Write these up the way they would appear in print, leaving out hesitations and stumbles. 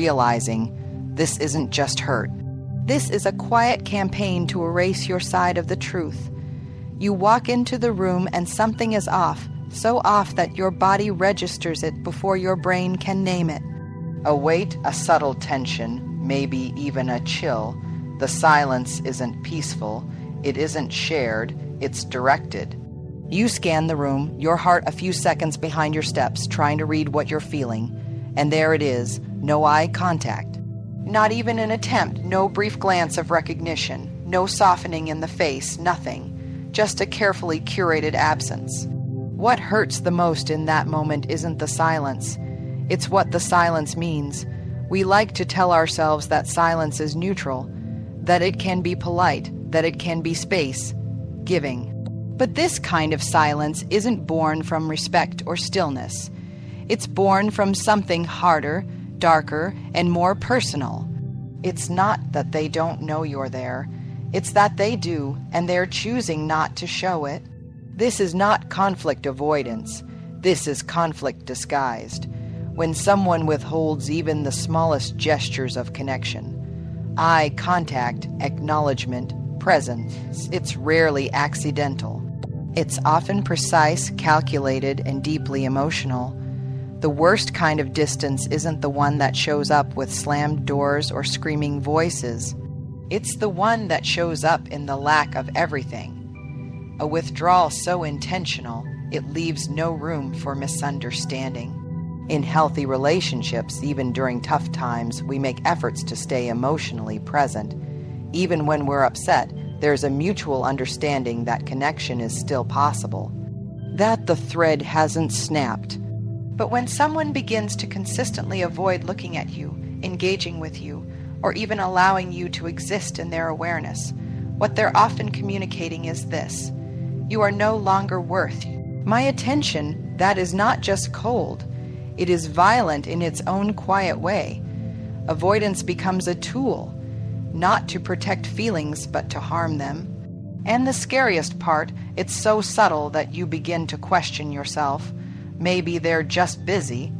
realizing this isn't just hurt. This is a quiet campaign to erase your side of the truth. You walk into the room and something is off, so off that your body registers it before your brain can name it. A weight, a subtle tension, maybe even a chill. The silence isn't peaceful, it isn't shared, it's directed. You scan the room, your heart a few seconds behind your steps, trying to read what you're feeling. And there it is, no eye contact. Not even an attempt, no brief glance of recognition, no softening in the face, nothing. Just a carefully curated absence. What hurts the most in that moment isn't the silence. It's what the silence means. We like to tell ourselves that silence is neutral, that it can be polite, that it can be space-giving. But this kind of silence isn't born from respect or stillness. It's born from something harder, darker, and more personal. It's not that they don't know you're there. It's that they do, and they're choosing not to show it. This is not conflict avoidance. This is conflict disguised. When someone withholds even the smallest gestures of connection. Eye contact, acknowledgement, presence. It's rarely accidental. It's often precise, calculated, and deeply emotional. The worst kind of distance isn't the one that shows up with slammed doors or screaming voices. It's the one that shows up in the lack of everything. A withdrawal so intentional, it leaves no room for misunderstanding. In healthy relationships, even during tough times, we make efforts to stay emotionally present. Even when we're upset, there's a mutual understanding that connection is still possible, that the thread hasn't snapped. But when someone begins to consistently avoid looking at you, engaging with you, or even allowing you to exist in their awareness, what they're often communicating is this: you are no longer worth my attention. That is not just cold. It is violent in its own quiet way. Avoidance becomes a tool, not to protect feelings, but to harm them. And the scariest part, it's so subtle that you begin to question yourself. Maybe they're just busy.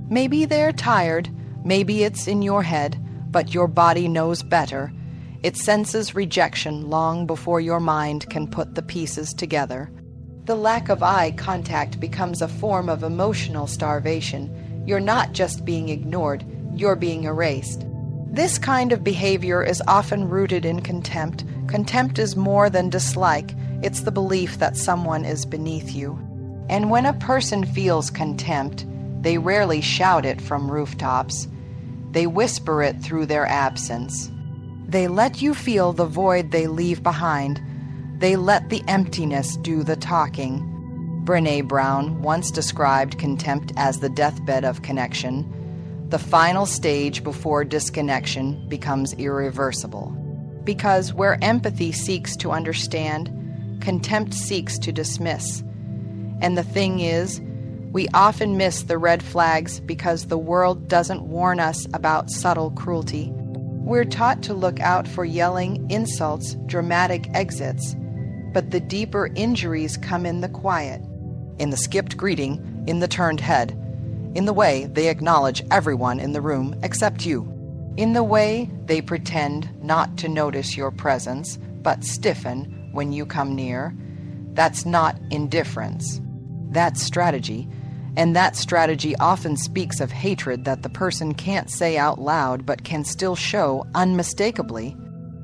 Maybe they're tired. Maybe it's in your head, but your body knows better. It senses rejection long before your mind can put the pieces together. The lack of eye contact becomes a form of emotional starvation. You're not just being ignored, you're being erased. This kind of behavior is often rooted in contempt. Contempt is more than dislike. It's the belief that someone is beneath you. And when a person feels contempt, they rarely shout it from rooftops. They whisper it through their absence. They let you feel the void they leave behind. They let the emptiness do the talking. Brené Brown once described contempt as the deathbed of connection. The final stage before disconnection becomes irreversible. Because where empathy seeks to understand, contempt seeks to dismiss. And the thing is, we often miss the red flags because the world doesn't warn us about subtle cruelty. We're taught to look out for yelling, insults, dramatic exits. But the deeper injuries come in the quiet, in the skipped greeting, in the turned head, in the way they acknowledge everyone in the room except you, in the way they pretend not to notice your presence, but stiffen when you come near. That's not indifference. That's strategy, and that strategy often speaks of hatred that the person can't say out loud but can still show unmistakably.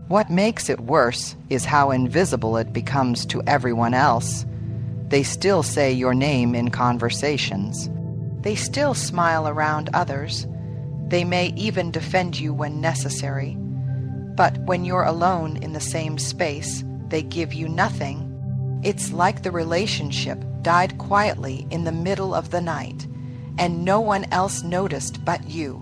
What makes it worse is how invisible it becomes to everyone else. They still say your name in conversations. They still smile around others. They may even defend you when necessary. But when you're alone in the same space, they give you nothing. It's like the relationship died quietly in the middle of the night, and no one else noticed but you.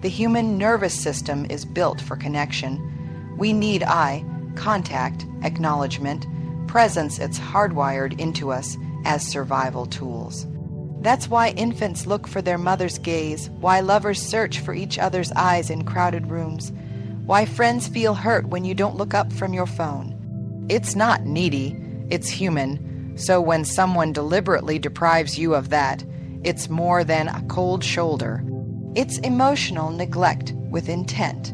The human nervous system is built for connection. We need eye contact, acknowledgement, presence. It's hardwired into us as survival tools. That's why infants look for their mother's gaze, why lovers search for each other's eyes in crowded rooms, why friends feel hurt when you don't look up from your phone. It's not needy, it's human. So when someone deliberately deprives you of that, it's more than a cold shoulder. It's emotional neglect with intent.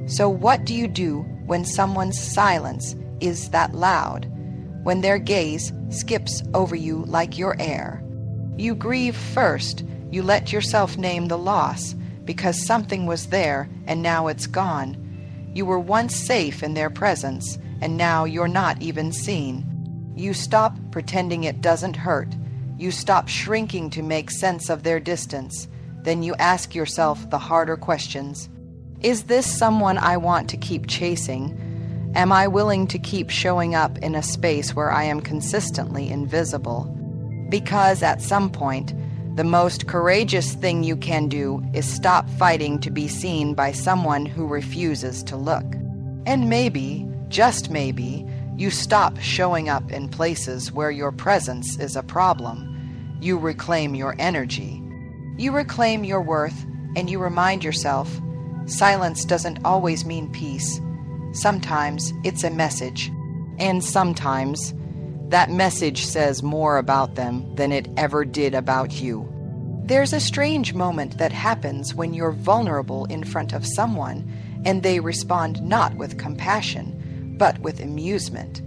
So what do you do when someone's silence is that loud, when their gaze skips over you like your air? You grieve first. You let yourself name the loss because something was there and now it's gone. You were once safe in their presence and now you're not even seen. You stop pretending it doesn't hurt. You stop shrinking to make sense of their distance. Then you ask yourself the harder questions. Is this someone I want to keep chasing? Am I willing to keep showing up in a space where I am consistently invisible? Because at some point, the most courageous thing you can do is stop fighting to be seen by someone who refuses to look. And maybe, just maybe, you stop showing up in places where your presence is a problem. You reclaim your energy. You reclaim your worth, and you remind yourself, silence doesn't always mean peace. Sometimes it's a message, and sometimes that message says more about them than it ever did about you. There's a strange moment that happens when you're vulnerable in front of someone and they respond not with compassion, but with amusement.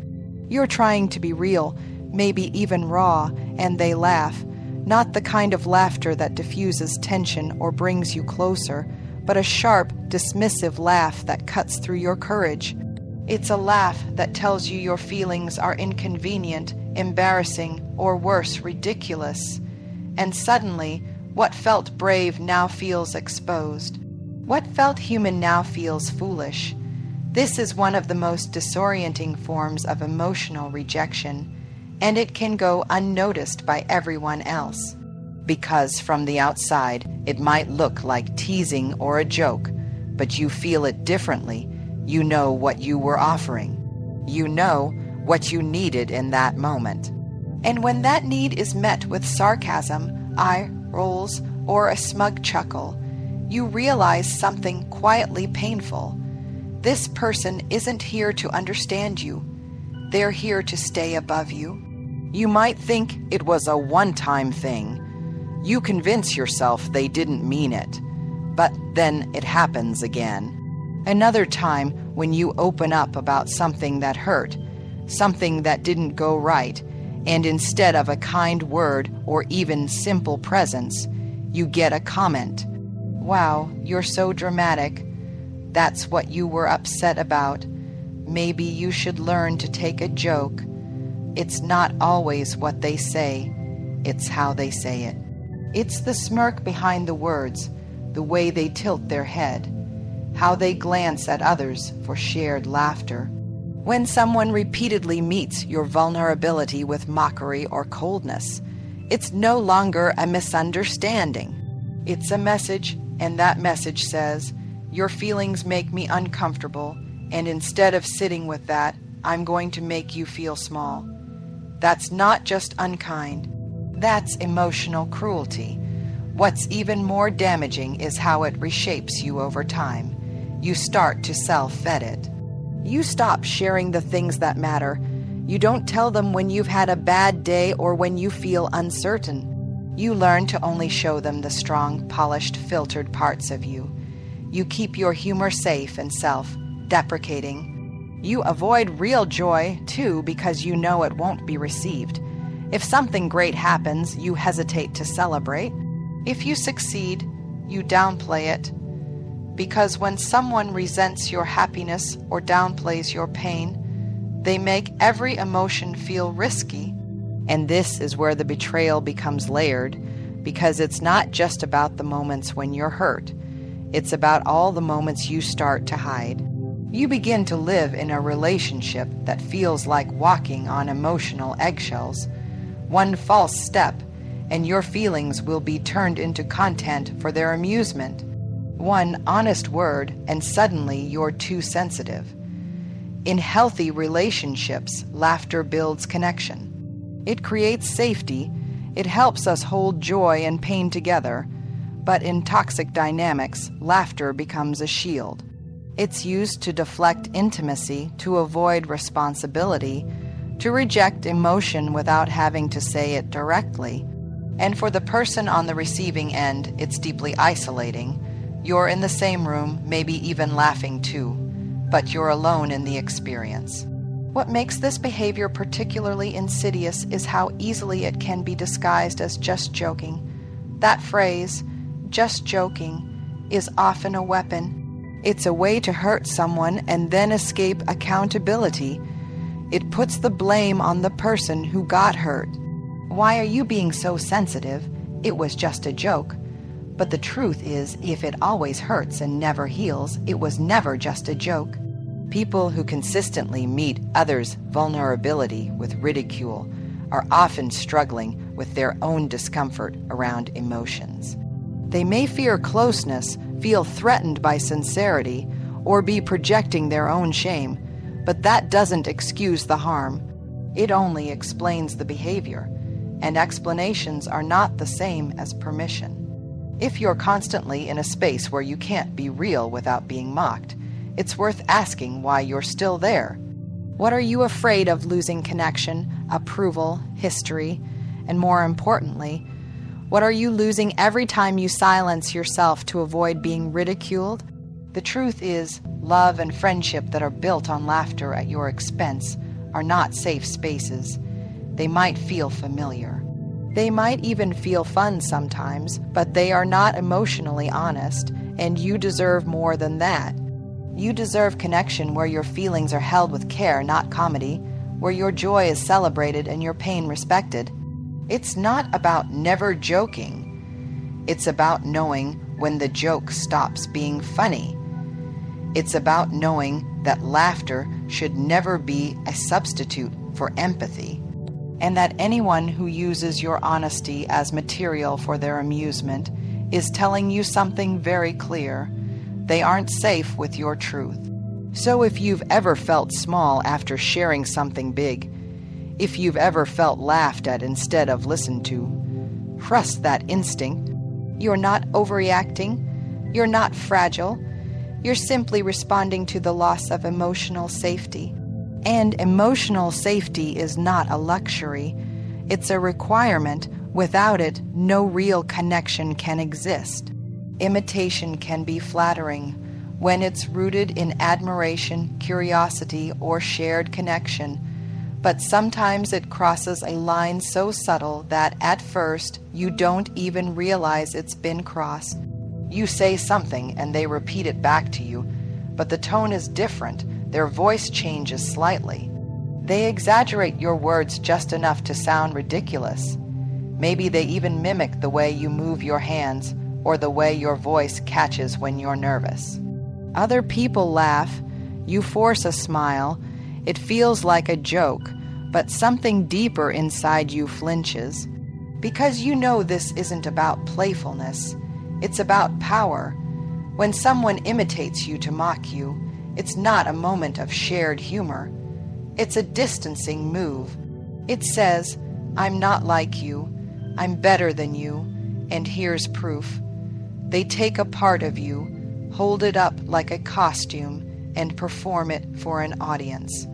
You're trying to be real, maybe even raw, and they laugh. Not the kind of laughter that diffuses tension or brings you closer, but a sharp, dismissive laugh that cuts through your courage. It's a laugh that tells you your feelings are inconvenient, embarrassing, or worse, ridiculous. And suddenly, what felt brave now feels exposed. What felt human now feels foolish. This is one of the most disorienting forms of emotional rejection, and it can go unnoticed by everyone else. Because from the outside, it might look like teasing or a joke, but you feel it differently. You know what you were offering. You know what you needed in that moment. And when that need is met with sarcasm, eye rolls, or a smug chuckle, you realize something quietly painful. This person isn't here to understand you. They're here to stay above you. You might think it was a one-time thing. You convince yourself they didn't mean it, but then it happens again. Another time when you open up about something that hurt, something that didn't go right, and instead of a kind word or even simple presence, you get a comment. Wow, you're so dramatic. That's what you were upset about. Maybe you should learn to take a joke. It's not always what they say, it's how they say it. It's the smirk behind the words, the way they tilt their head, how they glance at others for shared laughter. When someone repeatedly meets your vulnerability with mockery or coldness, it's no longer a misunderstanding. It's a message, and that message says, your feelings make me uncomfortable, and instead of sitting with that, I'm going to make you feel small. That's not just unkind. That's emotional cruelty. What's even more damaging is how it reshapes you over time. You start to self-edit. You stop sharing the things that matter. You don't tell them when you've had a bad day or when you feel uncertain. You learn to only show them the strong, polished, filtered parts of you. You keep your humor safe and self-deprecating. You avoid real joy, too, because you know it won't be received. If something great happens, you hesitate to celebrate. If you succeed, you downplay it. Because when someone resents your happiness or downplays your pain, they make every emotion feel risky. And this is where the betrayal becomes layered, because it's not just about the moments when you're hurt. It's about all the moments you start to hide. You begin to live in a relationship that feels like walking on emotional eggshells. One false step, and your feelings will be turned into content for their amusement. One honest word, and suddenly you're too sensitive. In healthy relationships, laughter builds connection. It creates safety. It helps us hold joy and pain together. But in toxic dynamics, laughter becomes a shield. It's used to deflect intimacy, to avoid responsibility, to reject emotion without having to say it directly. And for the person on the receiving end, it's deeply isolating. You're in the same room, maybe even laughing too, but you're alone in the experience. What makes this behavior particularly insidious is how easily it can be disguised as just joking. That phrase, just joking, is often a weapon. It's a way to hurt someone and then escape accountability. It puts the blame on the person who got hurt. Why are you being so sensitive? It was just a joke. But the truth is, if it always hurts and never heals, it was never just a joke. People who consistently meet others' vulnerability with ridicule are often struggling with their own discomfort around emotions. They may fear closeness, feel threatened by sincerity, or be projecting their own shame, but that doesn't excuse the harm. It only explains the behavior, and explanations are not the same as permission. If you're constantly in a space where you can't be real without being mocked, it's worth asking why you're still there. What are you afraid of losing connection, approval, history, and more importantly, what are you losing every time you silence yourself to avoid being ridiculed? The truth is, love and friendship that are built on laughter at your expense are not safe spaces. They might feel familiar. They might even feel fun sometimes, but they are not emotionally honest, and you deserve more than that. You deserve connection where your feelings are held with care, not comedy, where your joy is celebrated and your pain respected. It's not about never joking. It's about knowing when the joke stops being funny. It's about knowing that laughter should never be a substitute for empathy, and that anyone who uses your honesty as material for their amusement is telling you something very clear. They aren't safe with your truth. So if you've ever felt small after sharing something big, if you've ever felt laughed at instead of listened to, trust that instinct. You're not overreacting. You're not fragile. You're simply responding to the loss of emotional safety. And emotional safety is not a luxury. It's a requirement. Without it, no real connection can exist. Imitation can be flattering when it's rooted in admiration, curiosity, or shared connection. But sometimes it crosses a line so subtle that at first you don't even realize it's been crossed. You say something and they repeat it back to you, but the tone is different. Their voice changes slightly. They exaggerate your words just enough to sound ridiculous. Maybe they even mimic the way you move your hands or the way your voice catches when you're nervous. Other people laugh. You force a smile. It feels like a joke, but something deeper inside you flinches. Because you know this isn't about playfulness. It's about power. When someone imitates you to mock you, it's not a moment of shared humor. It's a distancing move. It says, I'm not like you. I'm better than you. And here's proof. They take a part of you, hold it up like a costume, and perform it for an audience.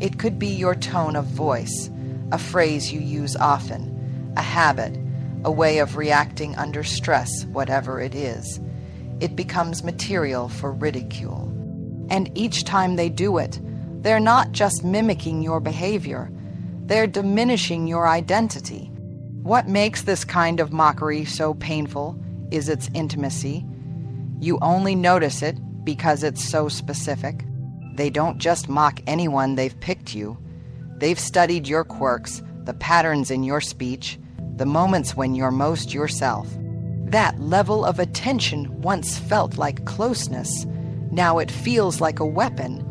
It could be your tone of voice, a phrase you use often, a habit, a way of reacting under stress, whatever it is. It becomes material for ridicule. And each time they do it, they're not just mimicking your behavior, they're diminishing your identity. What makes this kind of mockery so painful is its intimacy. You only notice it because it's so specific. They don't just mock anyone they've picked you. They've studied your quirks, the patterns in your speech, the moments when you're most yourself. That level of attention once felt like closeness. Now it feels like a weapon.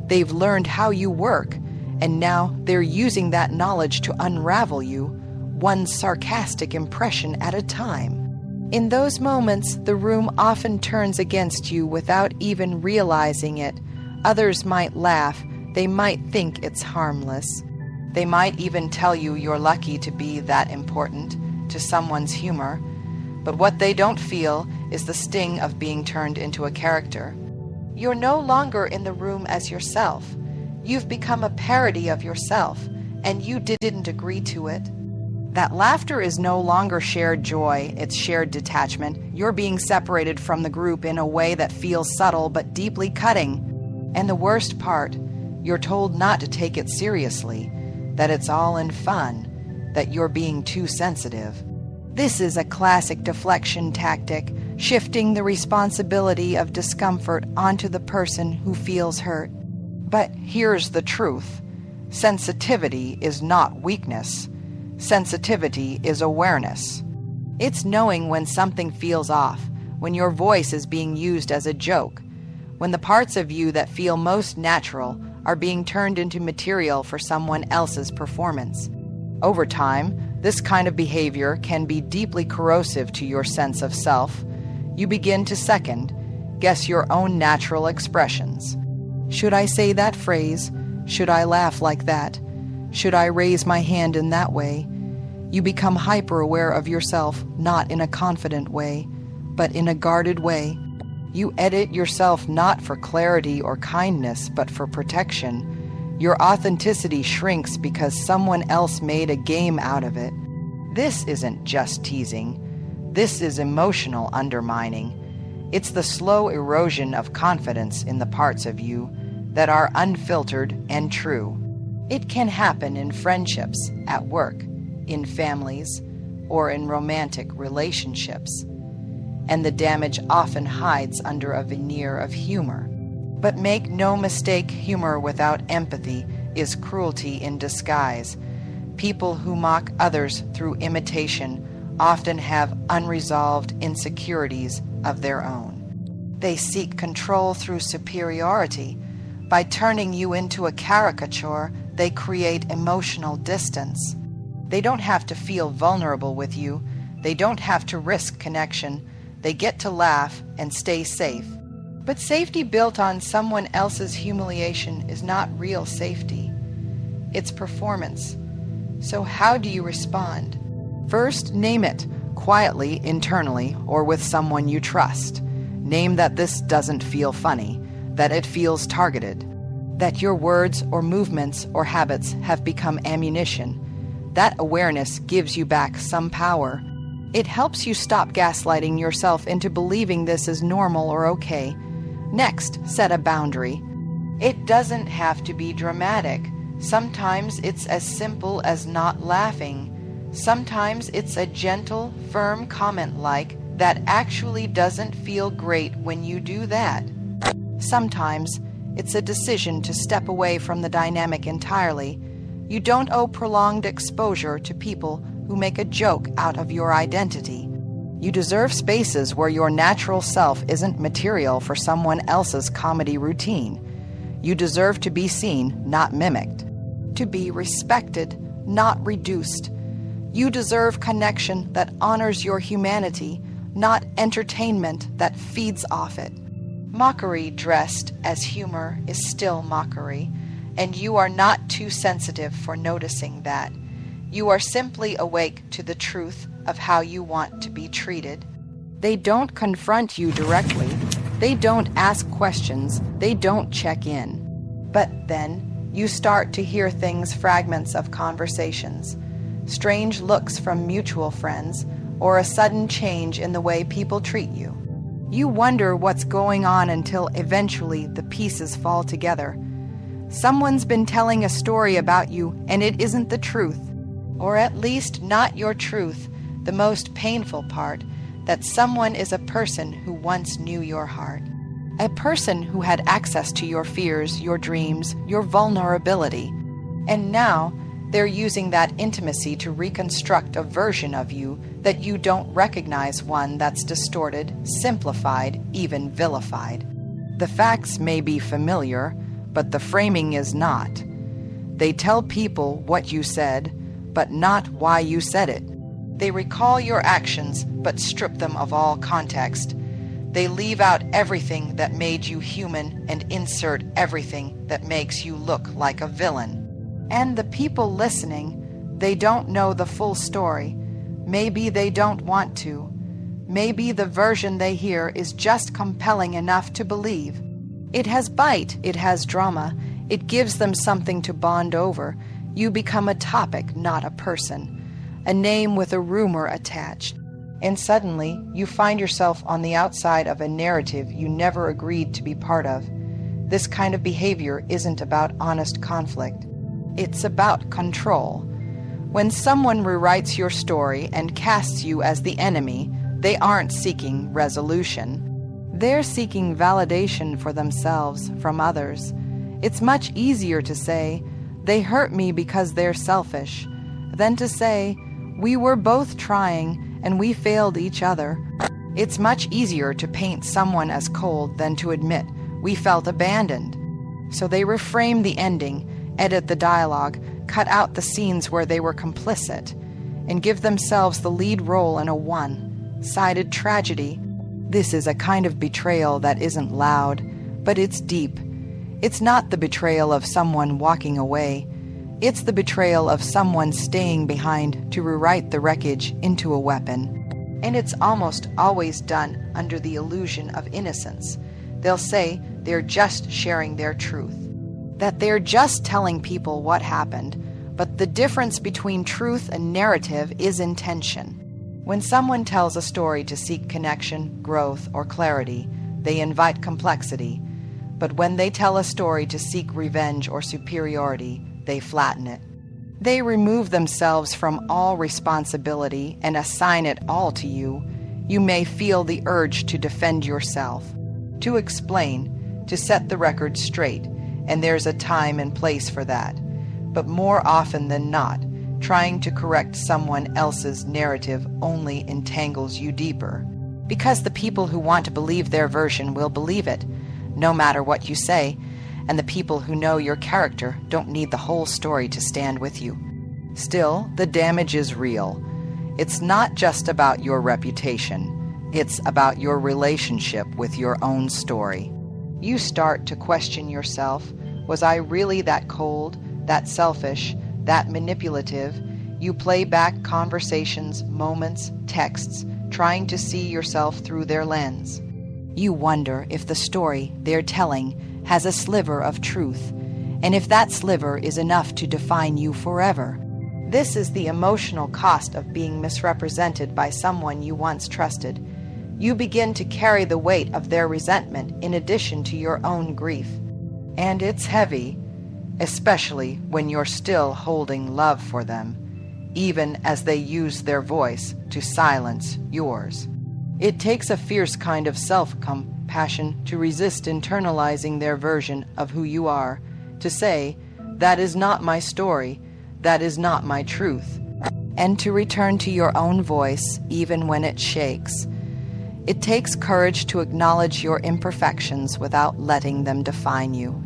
They've learned how you work, and now they're using that knowledge to unravel you, one sarcastic impression at a time. In those moments, the room often turns against you without even realizing it. Others might laugh. They might think it's harmless. They might even tell you you're lucky to be that important to someone's humor. But what they don't feel is the sting of being turned into a character. You're no longer in the room as yourself. You've become a parody of yourself, and you didn't agree to it. That laughter is no longer shared joy, it's shared detachment. You're being separated from the group in a way that feels subtle but deeply cutting. And the worst part, you're told not to take it seriously, that it's all in fun, that you're being too sensitive. This is a classic deflection tactic, shifting the responsibility of discomfort onto the person who feels hurt. But here's the truth. Sensitivity is not weakness. Sensitivity is awareness. It's knowing when something feels off, when your voice is being used as a joke, when the parts of you that feel most natural are being turned into material for someone else's performance. Over time, this kind of behavior can be deeply corrosive to your sense of self. You begin to second-guess your own natural expressions. Should I say that phrase? Should I laugh like that? Should I raise my hand in that way? You become hyper-aware of yourself, not in a confident way, but in a guarded way. You edit yourself not for clarity or kindness, but for protection. Your authenticity shrinks because someone else made a game out of it. This isn't just teasing. This is emotional undermining. It's the slow erosion of confidence in the parts of you that are unfiltered and true. It can happen in friendships, at work, in families, or in romantic relationships. And the damage often hides under a veneer of humor. But make no mistake, humor without empathy is cruelty in disguise. People who mock others through imitation often have unresolved insecurities of their own. They seek control through superiority. By turning you into a caricature, they create emotional distance. They don't have to feel vulnerable with you. They don't have to risk connection. They get to laugh and stay safe. But safety built on someone else's humiliation is not real safety. It's performance. So how do you respond? First, name it, quietly, internally, or with someone you trust. Name that this doesn't feel funny, that it feels targeted, that your words or movements or habits have become ammunition. That awareness gives you back some power. It helps you stop gaslighting yourself into believing this is normal or okay. Next, set a boundary. It doesn't have to be dramatic. Sometimes it's as simple as not laughing. Sometimes it's a gentle, firm comment like, "That actually doesn't feel great when you do that." Sometimes it's a decision to step away from the dynamic entirely. You don't owe prolonged exposure to people who make a joke out of your identity. You deserve spaces where your natural self isn't material for someone else's comedy routine. You deserve to be seen, not mimicked. To be respected, not reduced. You deserve connection that honors your humanity, not entertainment that feeds off it. Mockery dressed as humor is still mockery, and you are not too sensitive for noticing that. You are simply awake to the truth of how you want to be treated. They don't confront you directly. They don't ask questions. They don't check in. But then you start to hear things, fragments of conversations, strange looks from mutual friends, or a sudden change in the way people treat you. You wonder what's going on until eventually the pieces fall together. Someone's been telling a story about you, and it isn't the truth. Or at least not your truth, the most painful part, that someone is a person who once knew your heart. A person who had access to your fears, your dreams, your vulnerability. And now they're using that intimacy to reconstruct a version of you that you don't recognize, one that's distorted, simplified, even vilified. The facts may be familiar, but the framing is not. They tell people what you said, but not why you said it. They recall your actions, but strip them of all context. They leave out everything that made you human and insert everything that makes you look like a villain. And the people listening, they don't know the full story. Maybe they don't want to. Maybe the version they hear is just compelling enough to believe. It has bite, it has drama, it gives them something to bond over. You become a topic, not a person. a name with a rumor attached. And suddenly, you find yourself on the outside of a narrative you never agreed to be part of. This kind of behavior isn't about honest conflict. It's about control. When someone rewrites your story and casts you as the enemy, they aren't seeking resolution. They're seeking validation for themselves from others. It's much easier to say, "They hurt me because they're selfish," than to say, "We were both trying and we failed each other." It's much easier to paint someone as cold than to admit, "We felt abandoned." So they reframe the ending, edit the dialogue, cut out the scenes where they were complicit, and give themselves the lead role in a one-sided tragedy. This is a kind of betrayal that isn't loud, but it's deep. It's not the betrayal of someone walking away. It's the betrayal of someone staying behind to rewrite the wreckage into a weapon. And it's almost always done under the illusion of innocence. They'll say they're just sharing their truth, that they're just telling people what happened, but the difference between truth and narrative is intention. When someone tells a story to seek connection, growth, or clarity, they invite complexity. But when they tell a story to seek revenge or superiority, they flatten it. They remove themselves from all responsibility and assign it all to you. You may feel the urge to defend yourself, to explain, to set the record straight, and there's a time and place for that. But more often than not, trying to correct someone else's narrative only entangles you deeper, because the people who want to believe their version will believe it, no matter what you say, and the people who know your character don't need the whole story to stand with you. Still, the damage is real. It's not just about your reputation. It's about your relationship with your own story. You start to question yourself. Was I really that cold, that selfish, that manipulative? You play back conversations, moments, texts, trying to see yourself through their lens. You wonder if the story they're telling has a sliver of truth, and if that sliver is enough to define you forever. This is the emotional cost of being misrepresented by someone you once trusted. You begin to carry the weight of their resentment in addition to your own grief. And it's heavy, especially when you're still holding love for them, even as they use their voice to silence yours. It takes a fierce kind of self-compassion to resist internalizing their version of who you are, to say, "That is not my story, that is not my truth," and to return to your own voice even when it shakes. It takes courage to acknowledge your imperfections without letting them define you,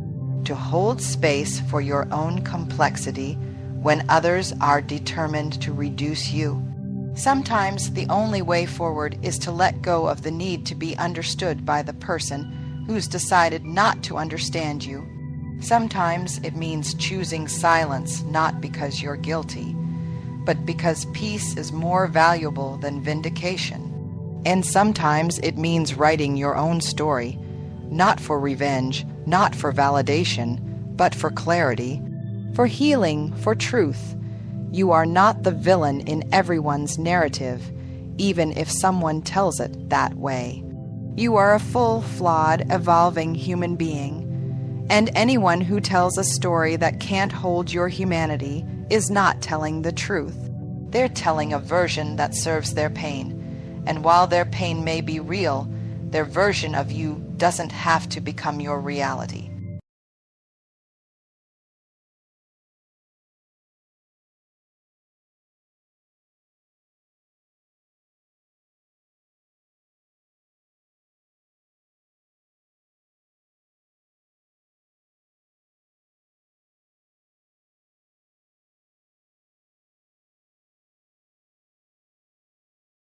to hold space for your own complexity when others are determined to reduce you. Sometimes the only way forward is to let go of the need to be understood by the person who's decided not to understand you. Sometimes it means choosing silence not because you're guilty, but because peace is more valuable than vindication. And sometimes it means writing your own story, not for revenge, not for validation, but for clarity, for healing, for truth. You are not the villain in everyone's narrative, even if someone tells it that way. You are a full, flawed, evolving human being, and anyone who tells a story that can't hold your humanity is not telling the truth. They're telling a version that serves their pain, and while their pain may be real, their version of you doesn't have to become your reality.